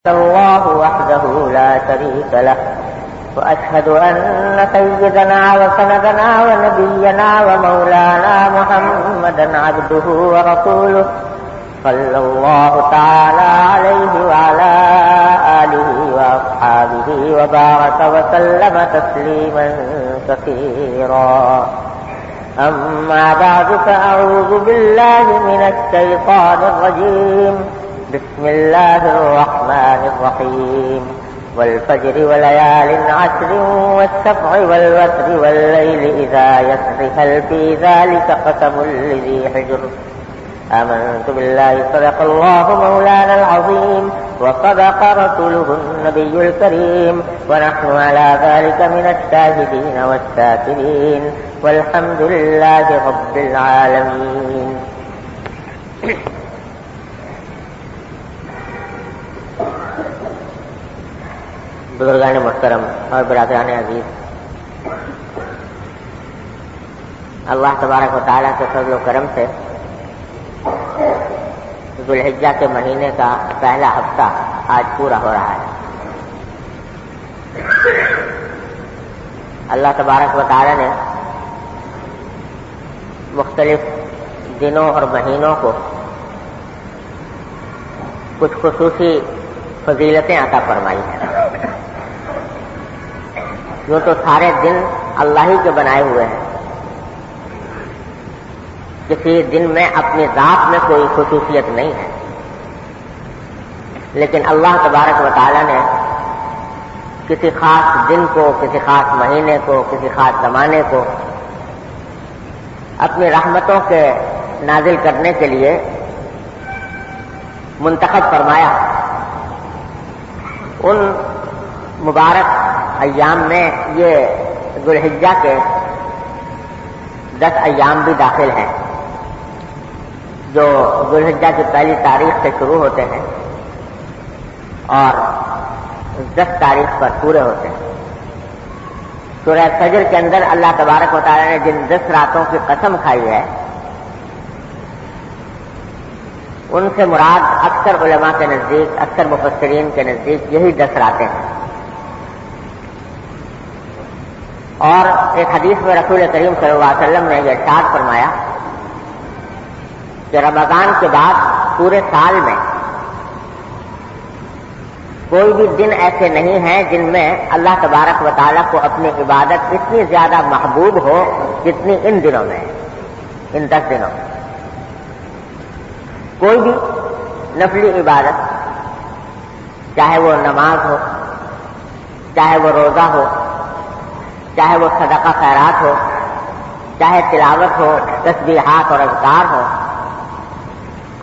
الله وحده لا شريك له وأشهد أن سيدنا وسندنا ونبينا ومولانا محمدا عبده ورسوله صلى الله تعالى عليه وعلى آله وأصحابه وبارك وسلم تسليما كثيرا. أما بعد فأعوذ بالله من الشيطان الرجيم. بسم الله الرحمن الرحيم. والفجر وليال عشر والشفع والوتر والليل إذا يسر هل في ذلك قسم لذي حجر. آمنت بالله صدق الله مولانا العظيم وصدق رسوله النبي الكريم ونحن على ذلك من الشاهدين والشاكرين والحمد لله رب العالمين. بزرگان محترم اور برادران عزیز، اللہ تبارک و تعالیٰ کے فضل و کرم سے ذو الحجہ کے مہینے کا پہلا ہفتہ آج پورا ہو رہا ہے. اللہ تبارک و تعالیٰ نے مختلف دنوں اور مہینوں کو کچھ خصوصی فضیلتیں عطا فرمائی ہیں. یوں تو سارے دن اللہ ہی کے بنائے ہوئے ہیں، کسی دن میں اپنی ذات میں کوئی خصوصیت نہیں ہے، لیکن اللہ تبارک و تعالیٰ نے کسی خاص دن کو، کسی خاص مہینے کو، کسی خاص زمانے کو اپنی رحمتوں کے نازل کرنے کے لیے منتخب فرمایا. ان مبارک ایام میں یہ ذو الحجہ کے 10 ایام بھی داخل ہیں جو ذو الحجہ کی پہلی تاریخ سے شروع ہوتے ہیں اور 10 تاریخ پر پورے ہوتے ہیں. سورہ فجر کے اندر اللہ تبارک و تعالیٰ نے جن 10 راتوں کی قسم کھائی ہے ان سے مراد اکثر علماء کے نزدیک، اکثر مفسرین کے نزدیک یہی 10 راتیں ہیں. اور ایک حدیث میں رسول کریم صلی اللہ علیہ وسلم نے یہ ارشاد فرمایا کہ رمضان کے بعد پورے سال میں کوئی بھی دن ایسے نہیں ہیں جن میں اللہ تبارک و تعالیٰ کو اپنی عبادت اتنی زیادہ محبوب ہو جتنی ان دنوں میں، ان 10 دنوں میں. کوئی بھی نفلی عبادت، چاہے وہ نماز ہو، چاہے وہ روزہ ہو، چاہے وہ صدقہ خیرات ہو، چاہے تلاوت ہو، تسبیحات اور اذکار ہو،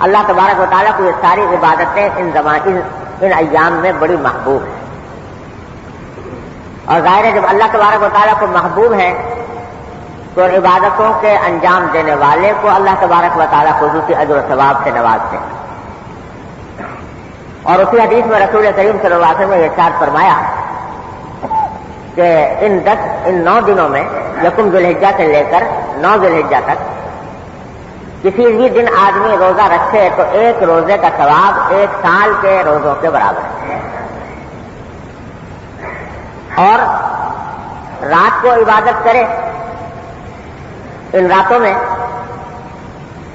اللہ تبارک و تعالیٰ کو یہ ساری عبادتیں ان ایام میں بڑی محبوب ہیں. اور ظاہر ہے جب اللہ تبارک و تعالیٰ کو محبوب ہیں تو عبادتوں کے انجام دینے والے کو اللہ تبارک و تعالیٰ خصوصی اجر و ثواب سے نوازتے ہیں. اور اسی حدیث میں رسول کریم صلی اللہ علیہ وسلم نے ارشاد فرمایا کہ ان 9 دنوں میں یکم ذو الحجہ سے لے کر 9 ذو الحجہ تک کسی بھی دن آدمی روزہ رکھے تو ایک روزے کا ثواب 1 سال کے روزوں کے برابر ہے. اور رات کو عبادت کرے ان راتوں میں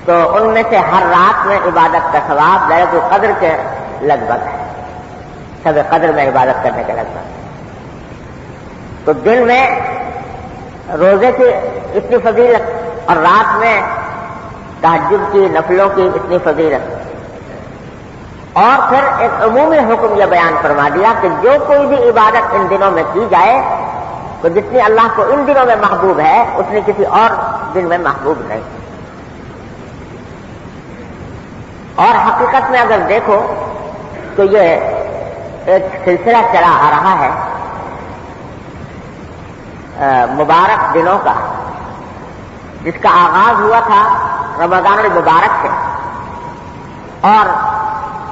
تو ان میں سے ہر رات میں عبادت کا ثواب لیلۃ القدر کے لگ بھگ ہے، شب قدر میں عبادت کرنے کے لگ بھگ. تو دن میں روزے کی اتنی فضیلت اور رات میں تہجد کی، نفلوں کی اتنی فضیلت. اور پھر ایک عمومی حکم یہ بیان فرما دیا کہ جو کوئی بھی عبادت ان دنوں میں کی جائے تو جتنی اللہ کو ان دنوں میں محبوب ہے اتنی کسی اور دن میں محبوب نہیں. اور حقیقت میں اگر دیکھو تو یہ ایک سلسلہ چلا آ رہا ہے مبارک دنوں کا، جس کا آغاز ہوا تھا رمضان المبارک سے اور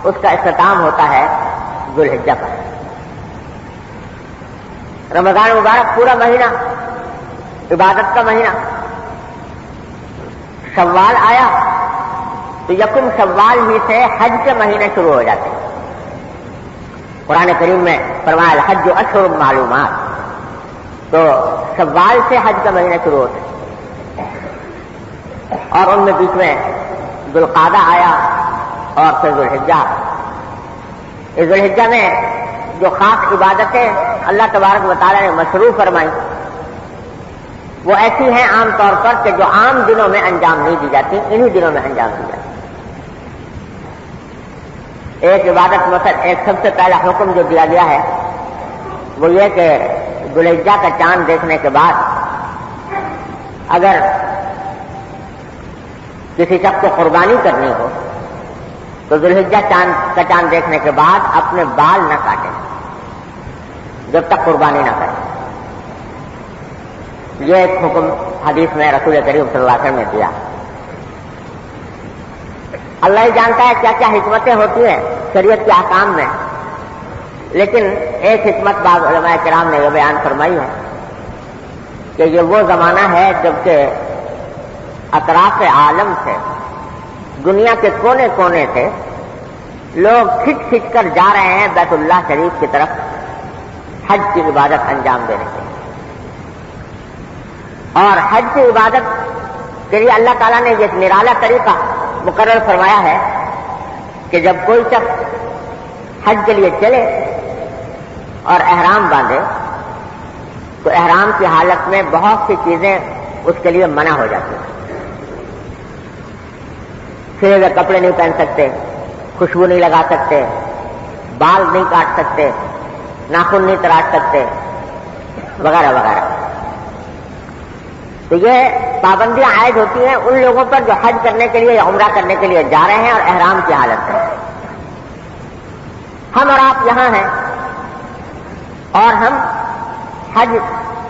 اس کا اختتام ہوتا ہے ذو الحجہ پر. رمضان المبارک پورا مہینہ عبادت کا مہینہ. شوال آیا تو یکم شوال ہی سے حج کے مہینے شروع ہو جاتے ہیں. قرآن کریم میں فرمایا الحج اشہر معلومات، تو شوال سے حج کا مہینہ شروع ہوتا ہے، اور ان میں بیچ میں ذوالقعدہ آیا اور پھر ذوالحجہ۔ اس ذوالحجہ میں جو خاص عبادتیں اللہ تبارک و تعالیٰ نے مشروع فرمائی وہ ایسی ہیں عام طور پر کہ جو عام دنوں میں انجام نہیں دی جاتی، انہی دنوں میں انجام دی جاتی۔ ایک عبادت مثلا ایک سب سے پہلا حکم جو دیا گیا ہے وہ یہ کہ ذوالحجہ کا چاند دیکھنے کے بعد اگر کسی شخص کو قربانی کرنی ہو تو ذوالحجہ کا چاند دیکھنے کے بعد اپنے بال نہ کاٹے جب تک قربانی نہ کرے۔ یہ ایک حکم حدیث میں رسول کریم صلی اللہ علیہ وسلم نے دیا۔ اللہ ہی جانتا ہے کیا کیا حکمتیں ہوتی ہیں شریعت کے احکام میں، لیکن ایک حکمت بعض علماء کرام نے یہ بیان فرمائی ہے کہ یہ وہ زمانہ ہے جبکہ اطراف عالم سے، دنیا کے کونے کونے سے لوگ کھچ کھچ کر جا رہے ہیں بیت اللہ شریف کی طرف حج کی عبادت انجام دینے کے لیے، اور حج کی عبادت کے لیے اللہ تعالیٰ نے یہ نرالا طریقہ مقرر فرمایا ہے کہ جب کوئی شخص حج کے لیے چلے اور احرام باندھے تو احرام کی حالت میں بہت سی چیزیں اس کے لیے منع ہو جاتی ہیں۔ سلے ہوئے کپڑے نہیں پہن سکتے، خوشبو نہیں لگا سکتے، بال نہیں کاٹ سکتے، ناخن نہیں تراش سکتے، وغیرہ وغیرہ۔ تو یہ پابندیاں عائد ہوتی ہیں ان لوگوں پر جو حج کرنے کے لیے یا عمرہ کرنے کے لیے جا رہے ہیں اور احرام کی حالت میں۔ ہم اور آپ یہاں ہیں اور ہم حج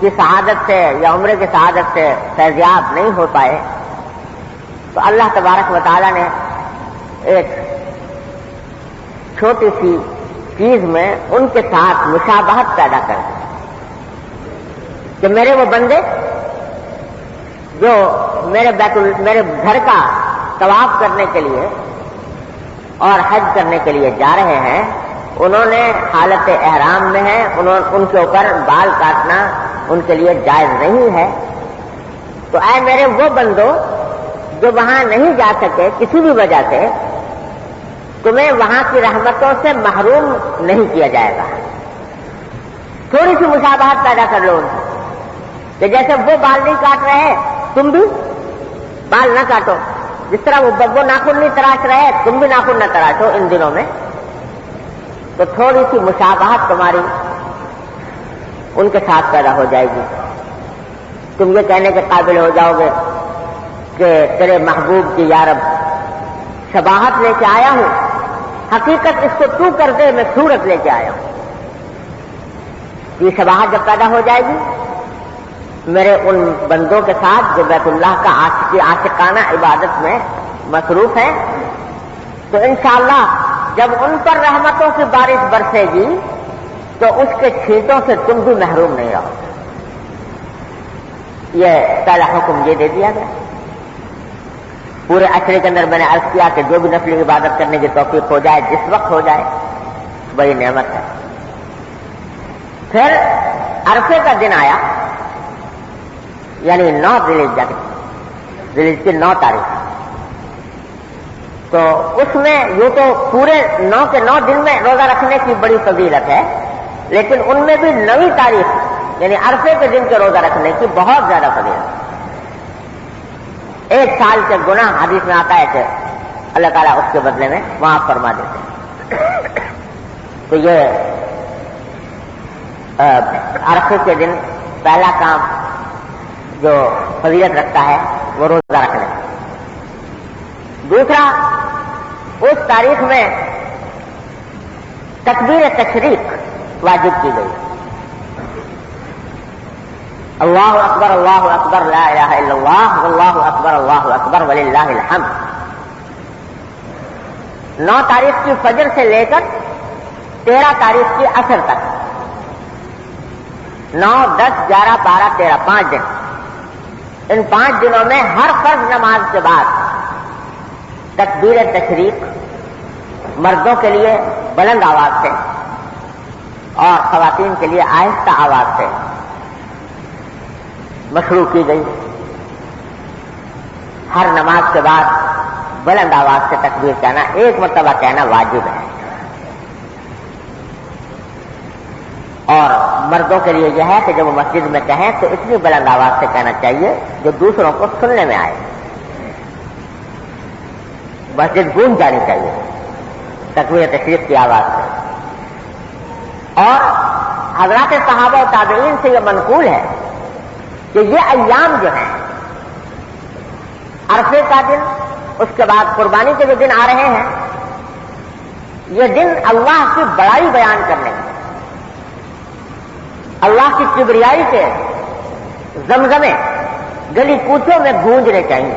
کی سعادت سے یا عمرے کی سعادت سے فیضیاب نہیں ہو پائے تو اللہ تبارک و تعالیٰ نے ایک چھوٹی سی چیز میں ان کے ساتھ مشابہت پیدا کر دی کہ میرے وہ بندے جو میرے گھر کا طواف کرنے کے لیے اور حج کرنے کے لیے جا رہے ہیں، انہوں نے حالت احرام میں ہیں، ان کے اوپر بال کاٹنا ان کے لیے جائز نہیں ہے۔ تو اے میرے وہ بندو جو وہاں نہیں جا سکے کسی بھی وجہ سے، تمہیں وہاں کی رحمتوں سے محروم نہیں کیا جائے گا۔ تھوڑی سی مشابہت پیدا کر لو ان سے کہ جیسے وہ بال نہیں کاٹ رہے تم بھی بال نہ کاٹو، جس طرح وہ ناخن نہیں تراش رہے تم بھی ناخن نہ تراشو ان دنوں میں، تو تھوڑی سی مشابہت تمہاری ان کے ساتھ پیدا ہو جائے گی۔ تم یہ کہنے کے قابل ہو جاؤ گے کہ تیرے محبوب کی یا رب شباہت لے کے آیا ہوں، حقیقت اس کو تو کر دے میں صورت لے کے آیا ہوں۔ یہ شباہت جب پیدا ہو جائے گی میرے ان بندوں کے ساتھ جو بیت اللہ کا عاشقانہ عبادت میں مصروف ہیں، تو انشاءاللہ جب ان پر رحمتوں کی بارش برسے گی تو اس کے چھینٹوں سے تم بھی محروم نہیں رہو۔ یہ پہلا حکم یہ دے دیا گیا۔ پورے عشرے کے اندر میں نے عرض کیا کہ جو بھی نفلی عبادت کرنے کی توفیق ہو جائے جس وقت ہو جائے بڑی نعمت ہے۔ پھر عرفے کا دن آیا، یعنی 9 ذی الحجہ کی 9 تاریخ، تو اس میں یوں تو پورے 9 کے 9 دن میں روزہ رکھنے کی بڑی فضیلت ہے، لیکن ان میں بھی 9ویں تاریخ یعنی عرفے کے دن کے روزہ رکھنے کی بہت زیادہ فضیلت ہے۔ 1 سال کے گناہ حدیث میں آتا ہے کہ اللہ تعالیٰ اس کے بدلے میں معاف فرما دیتے ہیں۔ تو یہ عرفے کے دن پہلا کام جو فضیلت رکھتا ہے وہ روزہ رکھنا ہے۔ دوسرا، اس تاریخ میں تکبیر تشریق واجب کی گئی۔ اللہ اکبر اللہ اکبر لا الہ الا اللہ واللہ اکبر وللہ الحمد۔ 9 تاریخ کی فجر سے لے کر 13 تاریخ کی عصر تک، 9، 10، 11، 12، 13 5 دن، ان 5 دنوں میں ہر فرض نماز کے بعد تکبیر تشریق مردوں کے لیے بلند آواز سے اور خواتین کے لیے آہستہ آواز سے مشروع کی گئی. ہر نماز کے بعد بلند آواز سے تکبیر کہنا، ایک مرتبہ کہنا واجب ہے. اور مردوں کے لیے یہ ہے کہ جب وہ مسجد میں کہیں تو اتنی بلند آواز سے کہنا چاہیے جو دوسروں کو سننے میں آئے. مسجد گونج جانی چاہیے تکبیر تشریف کی آواز سے. اور حضرات صحابہ و تابعین سے یہ منقول ہے کہ یہ ایام جو ہیں، عرفے کا دن، اس کے بعد قربانی کے جو دن آ رہے ہیں، یہ دن اللہ کی بڑائی بیان کرنے کے، اللہ کی کبریائی کے زمزمے گلی کوچوں میں گونجنے چاہیے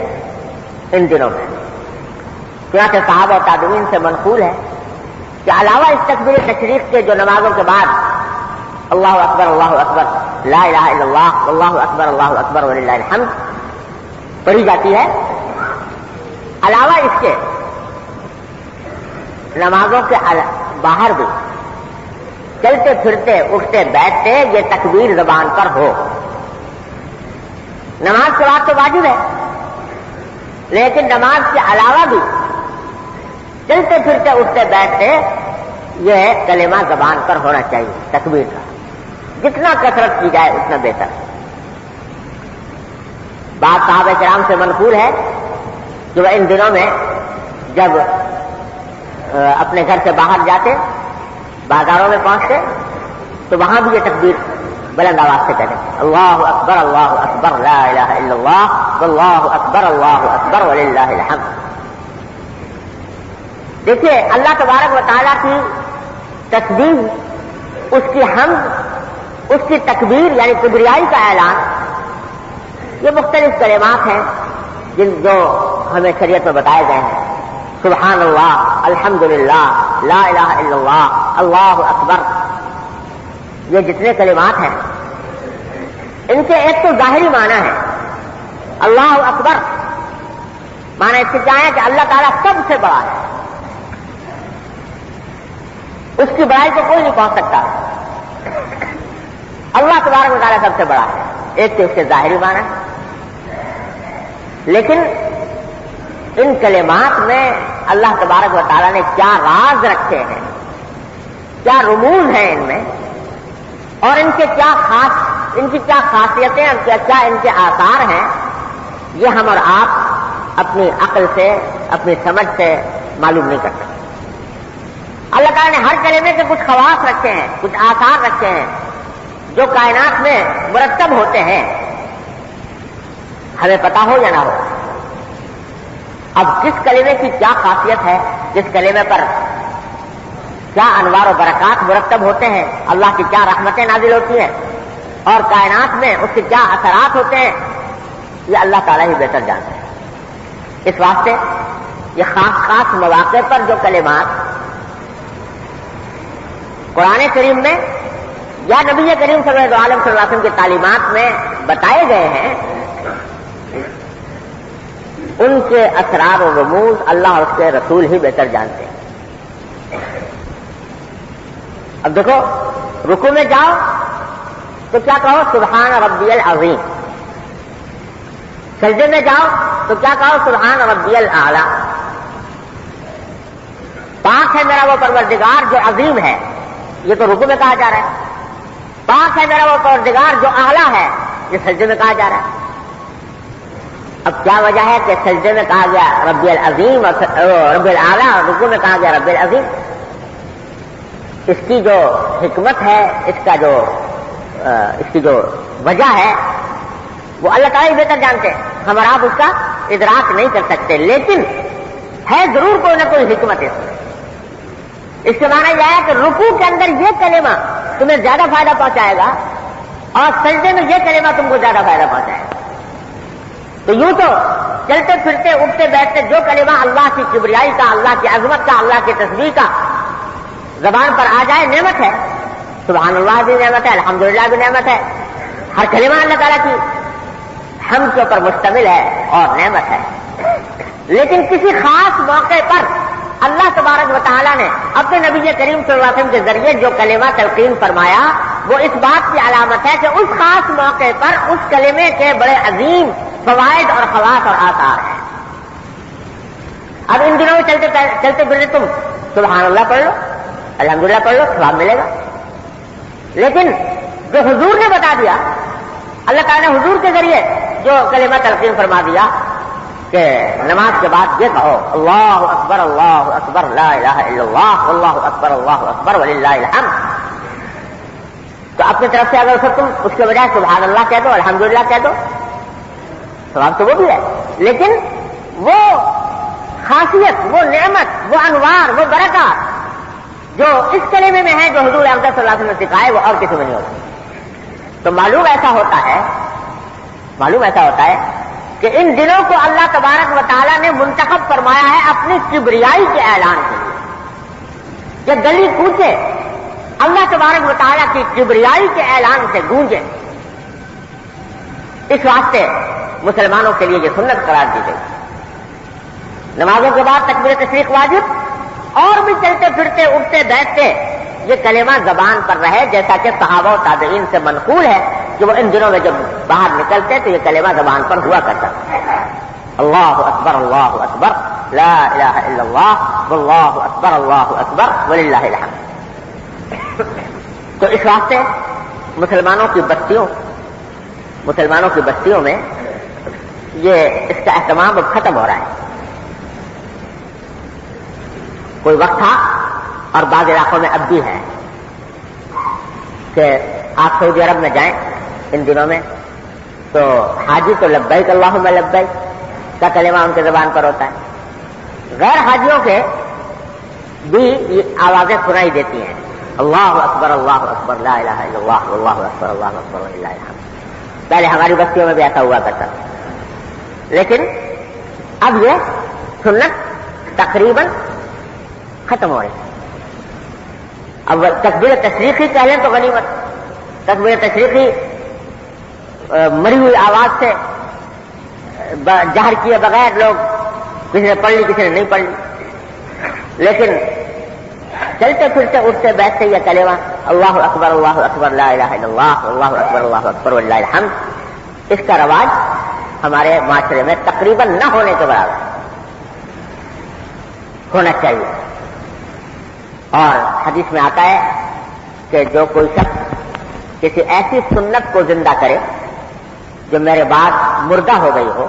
ان دنوں میں. چنانچہ صحابہ و تابعین سے منقول ہے کہ علاوہ اس تکبیر تشریف کے جو نمازوں کے بعد اللہ اکبر لا الہ الا اللہ اللہ اکبر وللہ الحمد پڑھی جاتی ہے، علاوہ اس کے نمازوں کے باہر بھی چلتے پھرتے اٹھتے بیٹھتے یہ تکبیر زبان پر ہو. نماز کے بعد تو واجب ہے، لیکن نماز کے علاوہ بھی چلتے پھرتے اٹھتے بیٹھتے یہ کلمہ زبان پر ہونا چاہیے تکبیر کا. جتنا کثرت کی جائے اتنا بہتر. بعض صحابہ کرام سے منقول ہے کہ وہ ان دنوں میں جب اپنے گھر سے باہر جاتے، بازاروں میں پہنچتے، تو وہاں بھی یہ تکبیر بلند آواز سے کہتے اللہ اکبر لا الہ الا اللہ واللہ اکبر وللہ الحمد. دیکھیے اللہ تبارک و تعالیٰ کی تسبیح، اس کی حمد، اس کی تکبیر یعنی کبریائی کا اعلان، یہ مختلف کلمات ہیں جو ہمیں شریعت میں بتائے گئے ہیں. سبحان اللہ، الحمدللہ، لا الہ الا اللہ، اللہ اکبر، یہ جتنے کلمات ہیں ان کے ایک تو ظاہری معنی ہے. اللہ اکبر معنی اس سے کیا ہے کہ اللہ تعالیٰ سب سے بڑا ہے، اس کی بڑائی کو کوئی نہیں پہنچ سکتا. اللہ تبارک و تعالیٰ سب سے بڑا ہے، ایک تو اس کے ظاہری معنی ہے. لیکن ان کلمات میں اللہ تبارک و تعالیٰ نے کیا راز رکھے ہیں، کیا رموز ہیں ان میں، اور ان کی کیا خاصیتیں اور کیا ان کے آثار ہیں، یہ ہم اور آپ اپنی عقل سے، اپنی سمجھ سے معلوم نہیں کر سکتے. اللہ تعالیٰ نے ہر کلمے کے کچھ خواص رکھے ہیں، کچھ آثار رکھے ہیں جو کائنات میں مرتب ہوتے ہیں، ہمیں پتا ہو یا نہ ہو. اب کس کلمے کی کیا خاصیت ہے، کس کلمے پر کیا انوار و برکات مرتب ہوتے ہیں، اللہ کی کیا رحمتیں نازل ہوتی ہیں، اور کائنات میں اس کے کیا اثرات ہوتے ہیں، یہ اللہ تعالیٰ ہی بہتر جانتے ہیں. اس واسطے یہ خاص مواقع پر جو کلمات قرآن کریم میں یا نبی کریم صلی اللہ علیہ وسلم کی تعلیمات میں بتائے گئے ہیں، ان کے اسرار و رموز اللہ اور اس کے رسول ہی بہتر جانتے ہیں. اب دیکھو، رکوع میں جاؤ تو کیا کہو؟ سبحان ربی العظیم. سجدے میں جاؤ تو کیا کہو؟ سبحان ربی الاعلی. پاک ہے میرا وہ پروردگار جو عظیم ہے، یہ تو رکوع میں کہا جا رہا ہے. پاک ہے میرا وہ پروردگار جو اعلیٰ ہے، یہ سجدے میں کہا جا رہا ہے. اب کیا وجہ ہے کہ سجدے میں کہا گیا ربی العظیم اور ربی الاعلیٰ، اور رکوع میں کہا گیا ربی العظیم؟ اس کی جو حکمت ہے، اس کی جو وجہ ہے، وہ اللہ تعالیٰ ہی بہتر جانتے ہیں. ہم اور آپ اس کا ادراک نہیں کر سکتے، لیکن ہے ضرور کوئی نہ کوئی حکمت اس میں. اس کے معنی یہ ہے کہ رکوع کے اندر یہ کلمہ تمہیں زیادہ فائدہ پہنچائے گا، اور سجدے میں یہ کلمہ تم کو زیادہ فائدہ پہنچائے گا. تو یوں تو چلتے پھرتے اٹھتے بیٹھتے جو کلمہ اللہ کی کبریائی کا، اللہ کی عظمت کا، اللہ کی تسبیح کا زبان پر آ جائے نعمت ہے. سبحان اللہ بھی نعمت ہے، الحمدللہ بھی نعمت ہے. ہر کلمہ اللہ تعالیٰ کی حمد کے اوپر مشتمل ہے اور نعمت ہے. لیکن کسی خاص موقع پر اللہ تبارک و تعالیٰ نے اپنے نبی کریم صلی اللہ علیہ وسلم کے ذریعے جو کلمہ تلقین فرمایا وہ اس بات کی علامت ہے کہ اس خاص موقع پر اس کلمے کے بڑے عظیم فوائد اور خواص اور آثار ہیں. اب ان دنوں میں چلتے پھرتے تم سبحان اللہ پڑھ لو، الحمدللہ پڑھ لو، ثواب ملے گا. لیکن جو حضور نے بتا دیا، اللہ تعالیٰ نے حضور کے ذریعے جو کلمہ تلقین فرما دیا کہ نماز کے بعد یہ کہو اللہ اکبر لا الہ الا اللہ اللہ اکبر وللہ الحمد. تو اپنی طرف سے اگر تم اس کے بجائے سبحان اللہ کہہ دو، الحمدللہ کہہ دو، ثواب تو وہ بھی ہے. لیکن وہ خاصیت، وہ نعمت، وہ انوار، وہ برکات جو اس کلمے میں ہے جو حضور اقدس صلی اللہ علیہ وسلم نے سکھائے وہ اور کسی میں نہیں ہوتی. تو معلوم ایسا ہوتا ہے کہ ان دنوں کو اللہ تبارک و تعالیٰ نے منتخب فرمایا ہے اپنی کبریائی کے اعلان کے لیے. یہ گلی کوچے اللہ تبارک و تعالیٰ کی کبریائی کے اعلان سے گونجے. اس واسطے مسلمانوں کے لیے یہ سنت قرار دی گئی. نمازوں کے بعد تکبیر تشریق واجب، اور بھی چلتے پھرتے اٹھتے بیٹھتے یہ کلمہ زبان پر رہے، جیسا کہ صحابہ و تابعین سے منقول ہے کہ وہ ان دنوں میں جب باہر نکلتے تو یہ کلمہ زبان پر ہوا کرتا اللہ اکبر لا الہ الا اللہ واللہ اکبر وللہ الحمد. تو اس واسطے مسلمانوں کی بستیوں میں یہ اس کا اہتمام اب ختم ہو رہا ہے. کوئی وقت تھا اور بعض علاقوں میں اب بھی ہے کہ آپ سعودی عرب میں جائیں ان دنوں میں تو حاجی تو لبیک اللہم لبیک کا کلمہ ان کے زبان پر ہوتا ہے. غیر حاجیوں کے بھی یہ آوازیں سنائی دیتی ہیں اللہ اکبر لا الہ الا اللہ واللہ اکبر وللہ الحمد. پہلے ہماری بستیوں میں بھی ایسا ہوا کرتا تھا، لیکن اب یہ سنت تقریباً ختم ہو رہی ہے. اب تکبیر تشریقی کہہ لیں تو غنیمت، تکبیر تشریقی مری ہوئی آواز سے جہر کیے بغیر لوگ کسی نے پڑھ لی کسی نے نہیں پڑھ لی. لیکن چلتے پھرتے اٹھتے بیٹھتے یہ کلمہ اللہ اکبر لا الہ الا اللہ اللہ اکبر وللہ الحمد، اس کا رواج ہمارے معاشرے میں تقریباً نہ ہونے کے برابر ہونا چاہیے. اور حدیث میں آتا ہے کہ جو کوئی شخص کسی ایسی سنت کو زندہ کرے جو میرے بعد مردہ ہو گئی ہو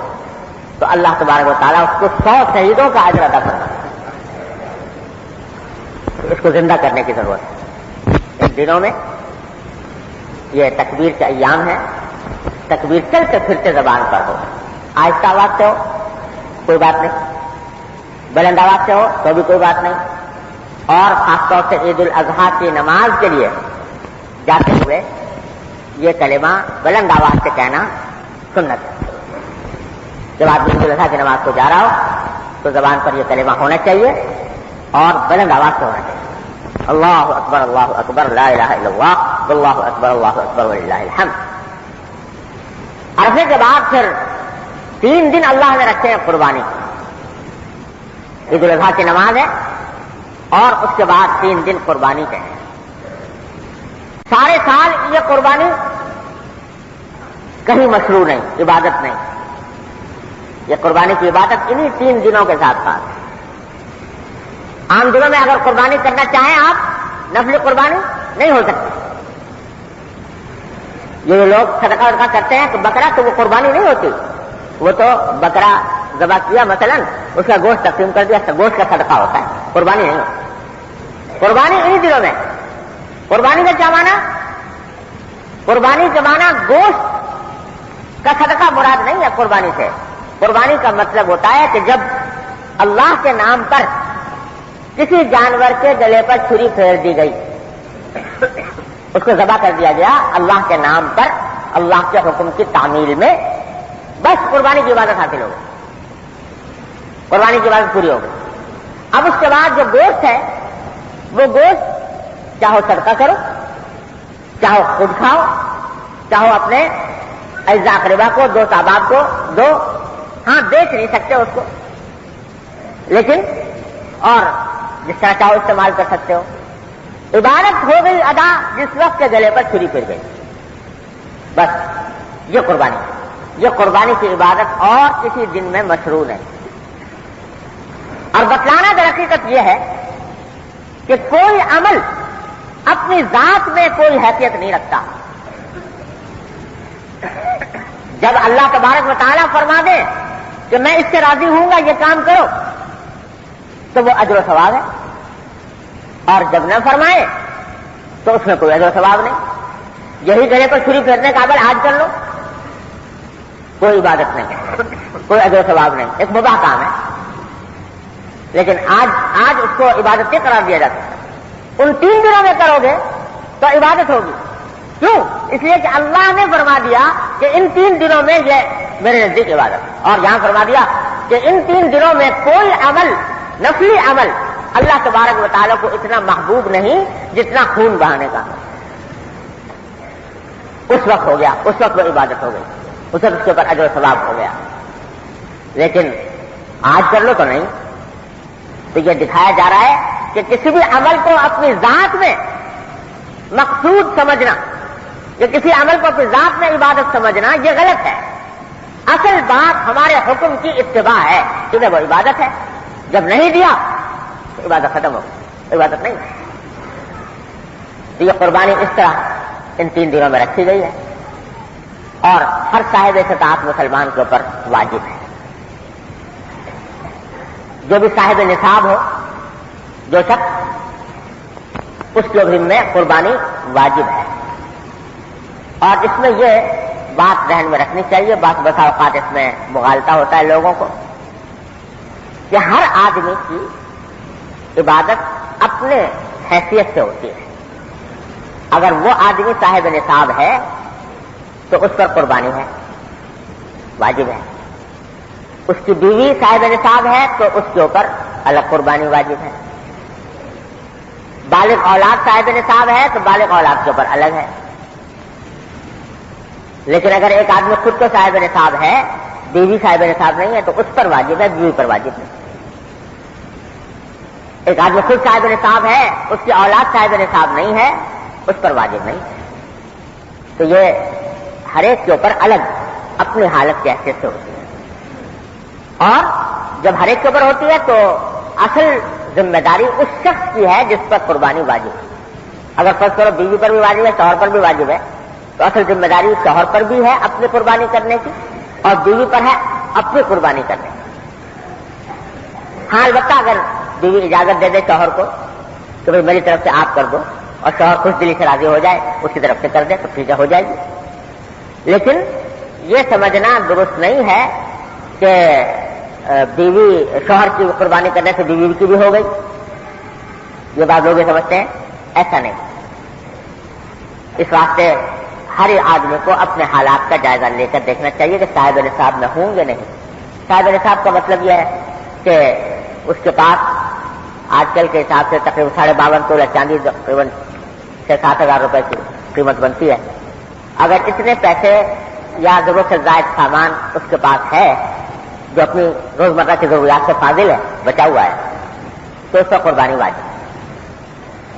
تو اللہ تبارک و تعالیٰ اس کو 100 شہیدوں کا اجر عطا کرتا ہے. اس کو زندہ کرنے کی ضرورت ہے. ان دنوں میں یہ تکبیر کے ایام ہے، تکبیر چلتے پھرتے زبان پر ہو، آہستہ آواز سے ہو کوئی بات نہیں، بلند آواز سے ہو تو بھی کوئی بات نہیں. اور خاص طور سے عید الاضحیٰ کی نماز کے لیے جاتے ہوئے یہ کلمہ بلند آواز سے کہنا سنت ہے. جب آدمی عید الاضحیٰ کی نماز کو جا رہا ہو تو زبان پر یہ کلمہ ہونا چاہیے اور بلند آواز سے ہونا چاہیے اللہ اکبر لا الہ الا اللہ واللہ اکبر وللہ الحمد. عرفے کے بعد پھر 3 دن اللہ نے رکھے ہیں قربانی. عید الاضحیٰ کی نماز ہے اور اس کے بعد 3 دن قربانی کے ہیں. سارے سال یہ قربانی کہیں مشروع نہیں، عبادت نہیں. یہ قربانی کی عبادت انہی 3 دنوں کے ساتھ ساتھ. عام دنوں میں اگر قربانی کرنا چاہیں آپ نفل قربانی نہیں ہو سکتی. یہ لوگ صدقہ ودقہ کرتے ہیں کہ بکرا تو وہ قربانی نہیں ہوتی، وہ تو بکرا ذبح کیا مثلا اس کا گوشت تقسیم کر دیا، گوشت کا صدقہ ہوتا ہے، قربانی نہیں ہوتی. قربانی انہی دنوں میں. قربانی کا کیا معنی؟ قربانی کا معنی گوشت کا صدقہ مراد نہیں ہے. قربانی سے قربانی کا مطلب ہوتا ہے کہ جب اللہ کے نام پر کسی جانور کے گلے پر چھری پھیر دی گئی، اس کو ذبح کر دیا گیا اللہ کے نام پر، اللہ کے حکم کی تعمیل میں، بس قربانی کی عبادت حاصل ہو گئی، قربانی کی عبادت پوری ہو گئی. اب اس کے بعد جو گوشت ہے وہ گوشت چاہو صدقہ کرو، چاہو خود کھاؤ، چاہو اپنے اعزاء اقربا کو، دوست احباب کو دو. ہاں بیچ نہیں سکتے اس کو، لیکن اور جس طرح چاہو استعمال کر سکتے ہو. عبادت ہو گئی ادا جس وقت کے گلے پر چھری پھر گئی. بس یہ قربانی ہے. یہ قربانی کی عبادت اور کسی دن میں مشروع نہیں. اور بتلانا در حقیقت یہ ہے کہ کوئی عمل اپنی ذات میں کوئی حیثیت نہیں رکھتا. جب اللہ تبارک و تعالیٰ فرما دے کہ میں اس سے راضی ہوں گا، یہ کام کرو، تو وہ اجر و ثواب ہے. اور جب نہ فرمائے تو اس میں کوئی اجر و ثواب نہیں. یہی گلے پر چھری پھیرنے کا عمل آج کر لو، کوئی عبادت نہیں ہے، کوئی اجر و ثواب نہیں، ایک مباح کام ہے. لیکن آج اس کو عبادت قرار دیا جاتا ہے. ان 3 دنوں میں کرو گے تو عبادت ہوگی. کیوں؟ اس لیے کہ اللہ نے فرما دیا کہ ان 3 دنوں میں یہ میرے نزدیک عبادت ہے. اور یہاں فرما دیا کہ ان 3 دنوں میں کوئی عمل، نفلی عمل، اللہ تبارک و تعالیٰ کو اتنا محبوب نہیں جتنا خون بہانے کا. اس وقت ہو گیا، اس وقت وہ عبادت ہو گئی، اس وقت اس کے اوپر اجر و ثواب ہو گیا. لیکن آج کر لو تو نہیں. تو یہ دکھایا جا رہا ہے کہ کسی بھی عمل کو اپنی ذات میں مقصود سمجھنا، یا کسی عمل کو اپنی ذات میں عبادت سمجھنا، یہ غلط ہے. اصل بات ہمارے حکم کی اتباع ہے، کیونکہ وہ عبادت ہے. جب نہیں دیا تو عبادت ختم ہو گئی، عبادت نہیں. تو یہ قربانی اس طرح ان 3 دنوں میں رکھی گئی ہے اور ہر صاحب استطاعت مسلمان کے اوپر واجب ہے. جو بھی صاحب نصاب ہو، جو شخص، اس کے ذمہ میں قربانی واجب ہے. اور اس میں یہ بات ذہن میں رکھنی چاہیے، بسا اوقات اس میں مغالطہ ہوتا ہے لوگوں کو، کہ ہر آدمی کی عبادت اپنے حیثیت سے ہوتی ہے. اگر وہ آدمی صاحب نصاب ہے تو اس پر قربانی ہے، واجب ہے. اس کی بیوی صاحب نصاب ہے تو اس کے اوپر الگ قربانی واجب ہے. بالغ اولاد صاحب نصاب ہے تو بالغ اولاد کے اوپر الگ ہے. لیکن اگر ایک آدمی خود تو صاحب نصاب ہے، بیوی صاحب نصاب نہیں ہے، تو اس پر واجب ہے، بیوی پر واجب نہیں. ایک آدمی خود صاحب نصاب ہے، اس کی اولاد صاحب نصاب نہیں ہے، اس پر واجب نہیں. تو یہ ہر ایک کے اوپر الگ اپنی حالت کی حیثیت سے ہوتی ہے. اور جب ہر ایک کے اوپر ہوتی ہے تو اصل ذمہ داری اس شخص کی ہے جس پر قربانی واجب ہے. اگر فرض کرو بیوی پر بھی واجب ہے، شوہر پر بھی واجب ہے، تو اصل ذمہ داری شوہر پر بھی ہے اپنی قربانی کرنے کی، اور بیوی پر ہے اپنی قربانی کرنے کی. ہاں البتہ اگر بیوی اجازت دے دے شوہر کو کہ بھائی میری طرف سے آپ کر دو، اور شوہر خوش دلی سے راضی ہو جائے، اس کی طرف سے کر دے، تو ٹھیک ہے، ہو جائے گی. لیکن یہ سمجھنا درست نہیں ہے کہ بیوی شوہر کی قربانی کرنے سے بیوی کی بھی ہو گئی. یہ بات لوگ یہ سمجھتے ہیں، ایسا نہیں. اس واسطے ہر آدمی کو اپنے حالات کا جائزہ لے کر دیکھنا چاہیے کہ صاحب نصاب میں ہوں گے نہیں. صاحب نصاب کا مطلب یہ ہے کہ اس کے پاس آج کل کے حساب سے تقریباً 52.5 تولہ چاندی، تقریباً 6-7 ہزار روپے کی قیمت بنتی ہے. اگر اتنے پیسے یا ضرورت سے زائد سامان اس کے پاس ہے جو اپنی روزمرہ کی ضروریات سے فاضل ہے، بچا ہوا ہے، تو اس پر قربانی واجب.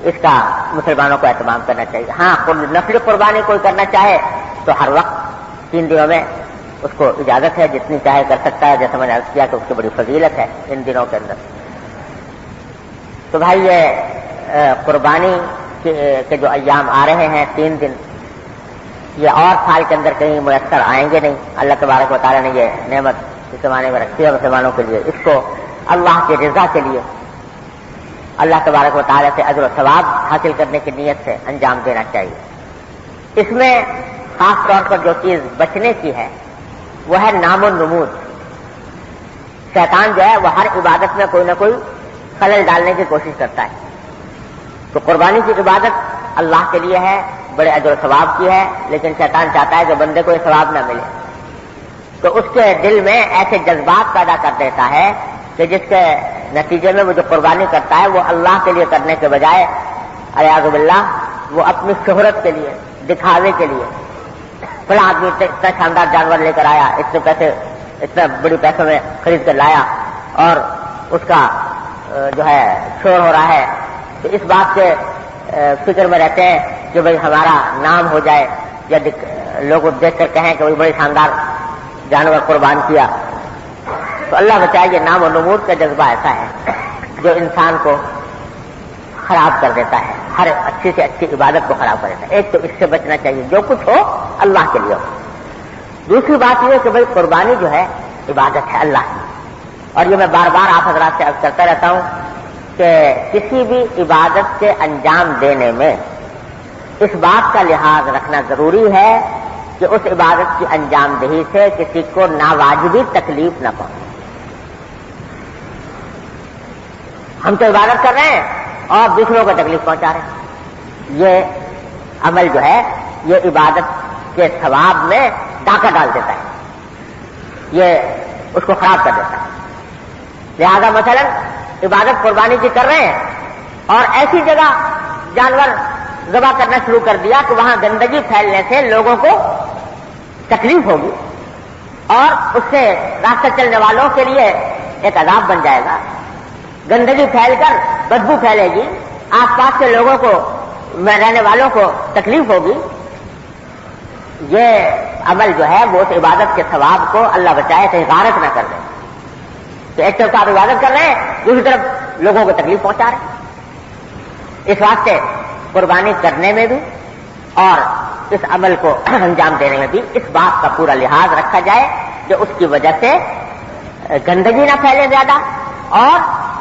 اس کا مسلمانوں کو اہتمام کرنا چاہیے. ہاں نفلی قربانی کوئی کرنا چاہے تو ہر وقت 3 دنوں میں اس کو اجازت ہے، جتنی چاہے کر سکتا ہے. جیسے میں نے عرض کیا کہ اس کی بڑی فضیلت ہے ان دنوں کے اندر. تو بھائی یہ قربانی کے جو ایام آ رہے ہیں 3 دن، یہ اور سال کے اندر کہیں میسر آئیں گے نہیں. اللہ تبارک و تعالیٰ نے یہ نعمت اس زمانے میں رکھی ہے مسلمانوں کے لیے. اس کو اللہ کی رضا کے لیے، اللہ تبارک و تعالیٰ سے اجر و ثواب حاصل کرنے کی نیت سے انجام دینا چاہیے. اس میں خاص طور پر جو چیز بچنے کی ہے وہ ہے نام و نمود. شیطان جو ہے وہ ہر عبادت میں کوئی نہ کوئی خلل ڈالنے کی کوشش کرتا ہے. تو قربانی کی عبادت اللہ کے لیے ہے، بڑے اجر و ثواب کی ہے، لیکن شیطان چاہتا ہے کہ بندے کو یہ ثواب نہ ملے. تو اس کے دل میں ایسے جذبات پیدا کر دیتا ہے کہ جس کے نتیجے میں وہ جو قربانی کرتا ہے وہ اللہ کے لیے کرنے کے بجائے اعوذ باللہ وہ اپنی شہرت کے لیے، دکھاوے کے لیے، فلاں آدمی اتنا شاندار جانور لے کر آیا، اتنے بڑی پیسوں میں خرید کر لایا، اور اس کا جو ہے شور ہو رہا ہے تو اس بات کے فکر میں رہتے ہیں کہ بھئی ہمارا نام ہو جائے یا لوگ دیکھ کر کہیں کہ بھئی بڑی شاندار جانور قربان کیا. تو اللہ بچائے یہ نام و نمود کا جذبہ ایسا ہے جو انسان کو خراب کر دیتا ہے, ہر اچھی سے اچھی عبادت کو خراب کر دیتا ہے. ایک تو اس سے بچنا چاہیے, جو کچھ ہو اللہ کے لیے ہو. دوسری بات یہ ہے کہ بھئی قربانی جو ہے عبادت ہے اللہ کی, اور یہ میں بار بار آپ حضرات سے عرض کرتا رہتا ہوں کہ کسی بھی عبادت کے انجام دینے میں اس بات کا لحاظ رکھنا ضروری ہے کہ اس عبادت کی انجام دہی سے کسی کو ناواجبی تکلیف نہ پہنچے. ہم تو عبادت کر رہے ہیں اور دوسروں کو تکلیف پہنچا رہے ہیں. یہ عمل جو ہے یہ عبادت کے ثواب میں ڈاکہ ڈال دیتا ہے, یہ اس کو خراب کر دیتا ہے. لہذا مثلا عبادت قربانی کی کر رہے ہیں اور ایسی جگہ جانور ذبح کرنا شروع کر دیا کہ وہاں گندگی پھیلنے سے لوگوں کو تکلیف ہوگی اور اس سے راستہ چلنے والوں کے لیے ایک عذاب بن جائے گا. گندگی پھیل کر بدبو پھیلے گی, آس پاس کے لوگوں کو رہنے والوں کو تکلیف ہوگی. یہ عمل جو ہے وہ اس عبادت کے ثواب کو اللہ بچائے کہیں غارت نہ کر دے. تو ایک طرف آپ عبادت کر رہے ہیں, دوسری طرف لوگوں کو تکلیف پہنچا رہے ہیں. اس واسطے قربانی کرنے میں بھی اور اس عمل کو انجام دینے میں بھی اس بات کا پورا لحاظ رکھا جائے کہ اس کی وجہ سے گندگی نہ پھیلے زیادہ اور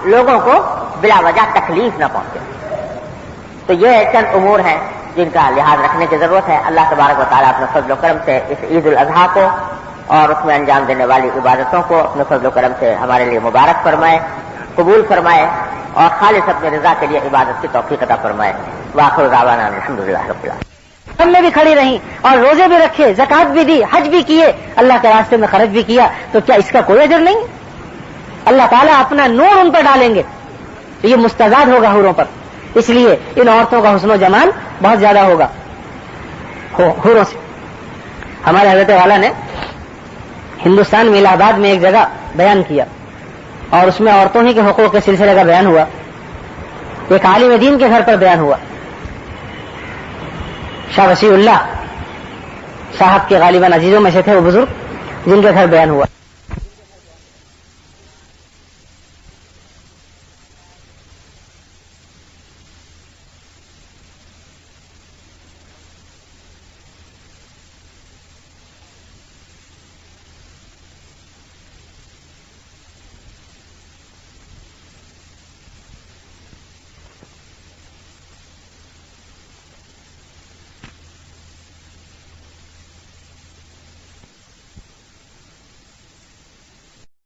لوگوں کو بلا وجہ تکلیف نہ پہنچے. تو یہ چند امور ہیں جن کا لحاظ رکھنے کی ضرورت ہے. اللہ تبارک و تعالیٰ اپنے فضل و کرم سے اس عید الاضحیٰ کو اور اس میں انجام دینے والی عبادتوں کو اپنے فضل و کرم سے ہمارے لیے مبارک فرمائے, قبول فرمائے اور خالص اپنے رضا کے لیے عبادت کی توفیق عطا فرمائے. وآخر دعوانا الحمدللہ رب العالمین. ہم میں بھی کھڑی رہیں اور روزے بھی رکھے, زکات بھی دی, حج بھی کیے, اللہ کے راستے میں خرچ بھی کیا, تو کیا اس کا کوئی اجر نہیں؟ اللہ تعالیٰ اپنا نور ان پر ڈالیں گے تو یہ مستزاد ہوگا حوروں پر. اس لیے ان عورتوں کا حسن و جمال بہت زیادہ ہوگا حوروں سے. ہمارے حضرت والا نے ہندوستان میں الہ آباد میں ایک جگہ بیان کیا اور اس میں عورتوں ہی کے حقوق کے سلسلے کا بیان ہوا. ایک عالم دین کے گھر پر بیان ہوا, شاہ وسیع اللہ صاحب کے غالباً عزیزوں میں سے تھے وہ بزرگ, جن کے گھر بیان ہوا.